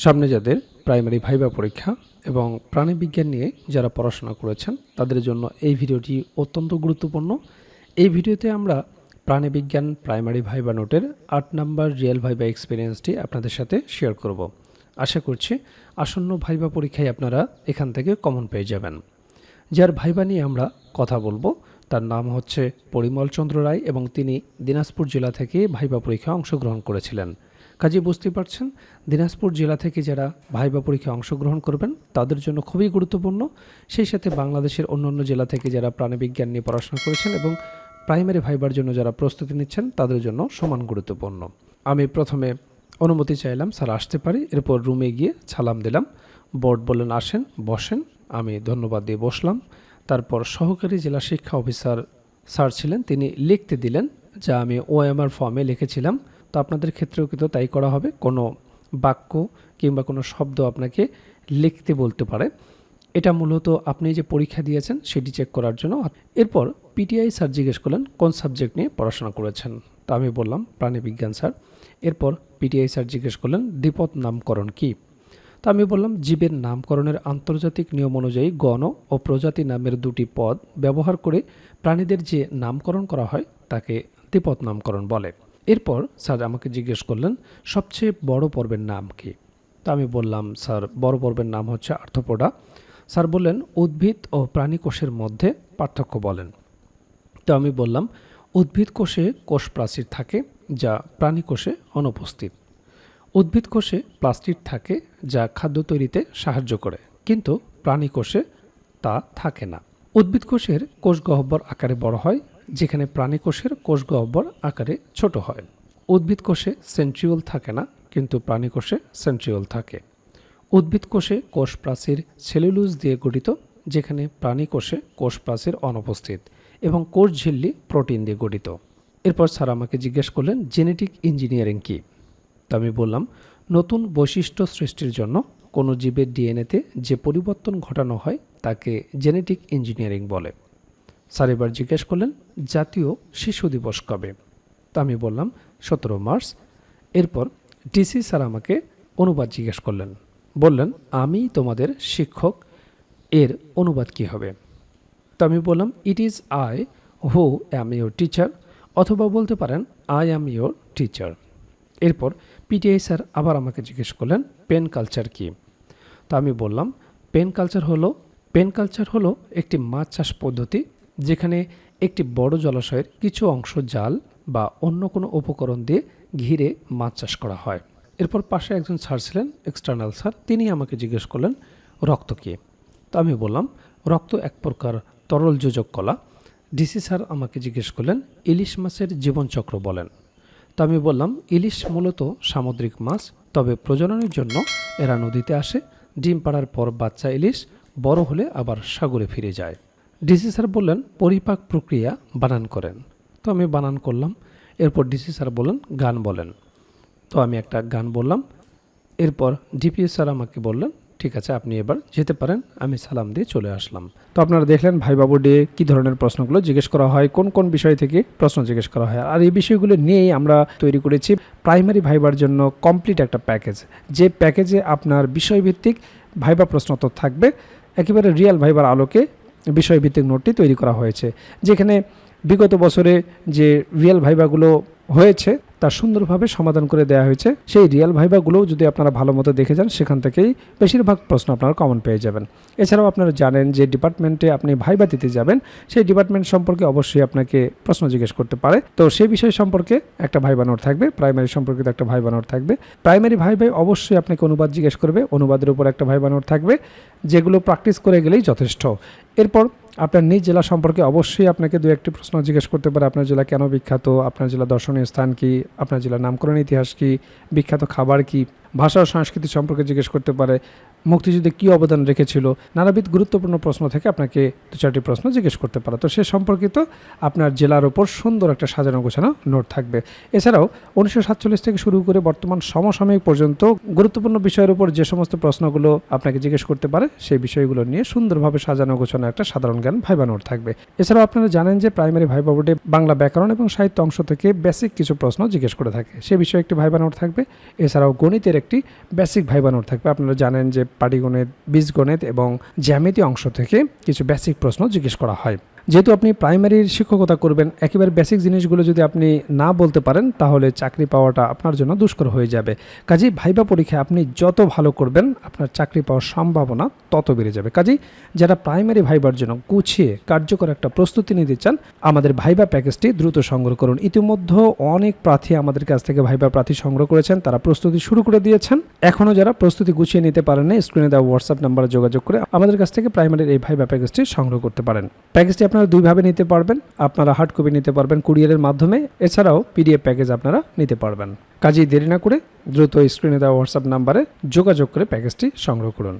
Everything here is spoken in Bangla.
সামনে যাদের প্রাইমারি ভাইবা পরীক্ষা এবং প্রাণীবিজ্ঞান নিয়ে যারা পড়াশোনা করেছেন তাদের জন্য এই ভিডিওটি অত্যন্ত গুরুত্বপূর্ণ। এই ভিডিওতে আমরা প্রাণীবিজ্ঞান প্রাইমারি ভাইবা নোটের ৮ নম্বর রিয়েল ভাইবা এক্সপিরিয়েন্সটি আপনাদের সাথে শেয়ার করব। আশা করছি আসন্ন ভাইবা পরীক্ষায় আপনারা এখান থেকে কমন পেয়ে যাবেন। যার ভাইবা নিয়ে আমরা কথা বলবো তার নাম হচ্ছে পরিমল চন্দ্র রায় এবং তিনি দিনাজপুর জেলা থেকে ভাইবা পরীক্ষায় অংশগ্রহণ করেছিলেন। কাজে বুঝতে পারছেন দিনাজপুর জেলা থেকে যারা ভাইবা পরীক্ষায় অংশগ্রহণ করবেন তাদের জন্য খুবই গুরুত্বপূর্ণ। সেই সাথে বাংলাদেশের অন্যান্য জেলা থেকে যারা প্রাণীবিজ্ঞান নিয়ে পড়াশোনা করেছেন এবং প্রাইমারি ভাইবার জন্য যারা প্রস্তুতি নিচ্ছেন তাদের জন্য সমান গুরুত্বপূর্ণ। আমি প্রথমে অনুমতি চাইলাম, স্যার আসতে পারি। এরপর রুমে গিয়ে সালাম দিলাম। বোর্ড বললেন আসেন, বসেন। আমি ধন্যবাদ দিয়ে বসলাম। তারপর সহকারী জেলা শিক্ষা অফিসার স্যার ছিলেন, তিনি লিখতে দিলেন যা আমি ওএমআর ফর্মে লিখেছিলাম। তো আপনাদের ক্ষেত্রেও কিন্তু তাই করা হবে। কোনো বাক্য কিংবা কোনো শব্দ আপনাকে লিখতে বলতে পারে। এটা মূলত আপনি যে পরীক্ষা দিয়েছেন সেটি চেক করার জন্য। এরপর পিটিআই স্যার জিজ্ঞেস করলেন কোন সাবজেক্ট নিয়ে পড়াশোনা করেছেন। তো আমি বললাম প্রাণীবিজ্ঞান স্যার। এরপর পিটিআই স্যার জিজ্ঞেস করলেন দ্বিপদ নামকরণ কী। তো আমি বললাম জীবের নামকরণের আন্তর্জাতিক নিয়ম অনুযায়ী গণ ও প্রজাতি নামের দুটি পদ ব্যবহার করে প্রাণীদের যে নামকরণ করা হয় তাকে দ্বিপদ নামকরণ বলে। এরপর স্যার আমাকে জিজ্ঞেস করলেন সবচেয়ে বড় পর্বের নাম কী। তো আমি বললাম স্যার বড় পর্বের নাম হচ্ছে আর্থ্রোপোডা। স্যার বললেন উদ্ভিদ ও প্রাণী কোষের মধ্যে পার্থক্য বলেন। তো আমি বললাম উদ্ভিদ কোষে কোষ প্রাচীর থাকে যা প্রাণী কোষে অনুপস্থিত। উদ্ভিদ কোষে প্লাস্টিড থাকে যা খাদ্য তৈরিতে সাহায্য করে, কিন্তু প্রাণী কোষে তা থাকে না। উদ্ভিদ কোষের কোষ গহ্বর আকারে বড় হয়, যেখানে প্রাণী কোষের কোষ গহ্বর আকারে ছোট হয়। উদ্ভিদ কোষে সেন্ট্রিওল থাকে না, কিন্তু প্রাণী কোষে সেন্ট্রিওল থাকে। উদ্ভিদ কোষে কোষ প্রাচীর সেলুলোজ দিয়ে গঠিত, যেখানে প্রাণী কোষে কোষ প্রাচীর অনুপস্থিত, এবং কোষ ঝিল্লি প্রোটিন দিয়ে গঠিত। এরপর স্যার আমাকে জিজ্ঞেস করলেন জেনেটিক ইঞ্জিনিয়ারিং কী। তো আমি বললাম নতুন বৈশিষ্ট্য সৃষ্টির জন্য কোনো জীবের ডিএনএতে যে পরিবর্তন ঘটানো হয় তাকে জেনেটিক ইঞ্জিনিয়ারিং বলে। স্যার এবার জিজ্ঞেস করলেন জাতীয় শিশু দিবস কবে। তা আমি বললাম 17 মার্চ। এরপর ডিসি স্যার আমাকে অনুবাদ জিজ্ঞেস করলেন, বললেন আমি তোমাদের শিক্ষক, এর অনুবাদ কী হবে। তো আমি বললাম it is I who am your teacher, অথবা বলতে পারেন আই অ্যাম ইউর টিচার। এরপর পিটিআই স্যার আবার আমাকে জিজ্ঞেস করলেন পেন কালচার কী। তো আমি বললাম পেন কালচার হলো একটি মাছ চাষ পদ্ধতি যেখানে একটি বড় জলাশয়ের কিছু অংশ জাল বা অন্য কোনো উপকরণ দিয়ে ঘিরে মাছ চাষ করা হয়। এরপর পাশে একজন স্যার ছিলেন এক্সটার্নাল স্যার, তিনি আমাকে জিজ্ঞেস করলেন রক্ত কী। তো আমি বললাম রক্ত এক প্রকার তরল যোজক কলা। ডিসি স্যার আমাকে জিজ্ঞেস করলেন ইলিশ মাছের জীবনচক্র বলেন। তো আমি বললাম ইলিশ মূলত সামুদ্রিক মাছ, তবে প্রজননের জন্য এরা নদীতে আসে। ডিম পাড়ার পর বাচ্চা ইলিশ বড় হলে আবার সাগরে ফিরে যায়। ডিসি স্যার বললেন পরিপাক প্রক্রিয়া বানান করেন। তো আমি বানান করলাম। এরপর ডিসি স্যার বললেন গান বলেন। তো আমি একটা গান বললাম। এরপর ডিপিএস স্যার আমাকে বললেন ঠিক আছে আপনি এবার যেতে পারেন। আমি সালাম দিয়ে চলে আসলাম। তো আপনারা দেখলেন ভাইবা বোর্ডে কী ধরনের প্রশ্নগুলো জিজ্ঞেস করা হয়, কোন কোন বিষয় থেকে প্রশ্ন জিজ্ঞেস করা হয়। আর এই বিষয়গুলো নিয়েই আমরা তৈরি করেছি প্রাইমারি ভাইবার জন্য কমপ্লিট একটা প্যাকেজ, যে প্যাকেজে আপনার বিষয়ভিত্তিক ভাইবা প্রশ্ন তো থাকবে, একেবারে রিয়েল ভাইবার আলোকে বিষয়ভিত্তিক নোটটি তৈরি করা হয়েছে, যেখানে বিগত বছরে যে রিয়েল ভাইবাগুলো হয়েছে তা সুন্দরভাবে সমাধান করে দেওয়া হয়েছে। সেই রিয়েল ভাইবাগুলোও যদি আপনারা ভালো মতো দেখে যান সেখান থেকেই বেশিরভাগ প্রশ্ন আপনারা কমন পেয়ে যাবেন। এছাড়াও আপনারা জানেন যে ডিপার্টমেন্টে আপনি ভাইবা দিতে যাবেন সেই ডিপার্টমেন্ট সম্পর্কে অবশ্যই আপনাকে প্রশ্ন জিজ্ঞেস করতে পারে। তো সেই বিষয় সম্পর্কে একটা ভাইবা নোট থাকবে, প্রাইমারি সম্পর্কিত একটা ভাইবা নোট থাকবে। প্রাইমারি ভাইবাই অবশ্যই আপনাকে অনুবাদ জিজ্ঞেস করবে, অনুবাদের উপর একটা ভাইবা নোট থাকবে, যেগুলো প্র্যাকটিস করে গেলেই যথেষ্ট। এরপর আপনার নিজ জেলা সম্পর্কে অবশ্যই আপনাকে দু একটি প্রশ্ন জিজ্ঞেস করতে পারে। আপনার জেলা কেন বিখ্যাত, আপনার জেলা দর্শনীয় স্থান কী, আপনার জেলার নামকরণ ইতিহাস কী, বিখ্যাত খাবার কী, ভাষা ও সংস্কৃতি সম্পর্কে জিজ্ঞেস করতে পারে, মুক্তিযুদ্ধে কী অবদান রেখেছিল, নানাবিধ গুরুত্বপূর্ণ প্রশ্ন থেকে আপনাকে 2-4টি প্রশ্ন জিজ্ঞেস করতে পারে। তো সে সম্পর্কিত আপনার জেলার ওপর সুন্দর একটা সাজানো গোছানো নোট থাকবে। এছাড়াও 1947 থেকে শুরু করে বর্তমান সমসাময়িক পর্যন্ত গুরুত্বপূর্ণ বিষয়ের উপর যে সমস্ত প্রশ্নগুলো আপনাকে জিজ্ঞেস করতে পারে সেই বিষয়গুলো নিয়ে সুন্দরভাবে সাজানো গোছানো একটা সাধারণ জ্ঞান ভাইবা নোট থাকবে। এছাড়াও আপনারা জানেন যে প্রাইমারি ভাইবা বোর্ডে বাংলা ব্যাকরণ এবং সাহিত্য অংশ থেকে বেসিক কিছু প্রশ্ন জিজ্ঞেস করে থাকে, সে বিষয়ে একটি ভাইবা নোট থাকবে। এছাড়াও গণিতের একটি বেসিক ভাইবা নোট থাকবে। আপনারা জানেন যে পাটিগণিত, বীজগণিত এবং জ্যামিতি অংশ থেকে কিছু বেসিক প্রশ্ন জিজ্ঞেস করা হয়। যেহেতু আপনি প্রাইমারির শিক্ষকতা করবেন, একেবারে বেসিক জিনিসগুলো যদি আপনি না বলতে পারেন তাহলে চাকরি পাওয়াটা আপনার জন্য দুষ্কর হয়ে যাবে। কাজেই ভাইবা পরীক্ষায় আপনি যত ভালো করবেন আপনার চাকরি পাওয়ার সম্ভাবনা তত বেড়ে যাবে। কাজেই যারা প্রাইমারি ভাইবার জন্য গুছিয়ে কার্যকর একটা প্রস্তুতি নিতে চান, আমাদের ভাইবা প্যাকেজটি দ্রুত সংগ্রহ করুন। ইতিমধ্যে অনেক প্রার্থী আমাদের কাছ থেকে ভাইবা প্রার্থী সংগ্রহ করেছেন, তারা প্রস্তুতি শুরু করে দিয়েছেন। এখনও যারা প্রস্তুতি গুছিয়ে নিতে পারেন না, স্ক্রিনে দেওয়া হোয়াটসঅ্যাপ নাম্বারে যোগাযোগ করে আমাদের কাছ থেকে প্রাইমারির এই ভাইবা প্যাকেজটি সংগ্রহ করতে পারেন। প্যাকেজটি আপনারা দুইভাবে নিতে পারবেন, আপনারা হার্ড কপি নিতে পারবেন কুরিয়ারের মাধ্যমে, এছাড়াও পিডিএফ প্যাকেজ আপনারা নিতে পারবেন। কাজেই দেরি না করে দ্রুত স্ক্রিনে দেওয়া হোয়াটসঅ্যাপ নাম্বারে যোগাযোগ করে প্যাকেজটি সংগ্রহ করুন।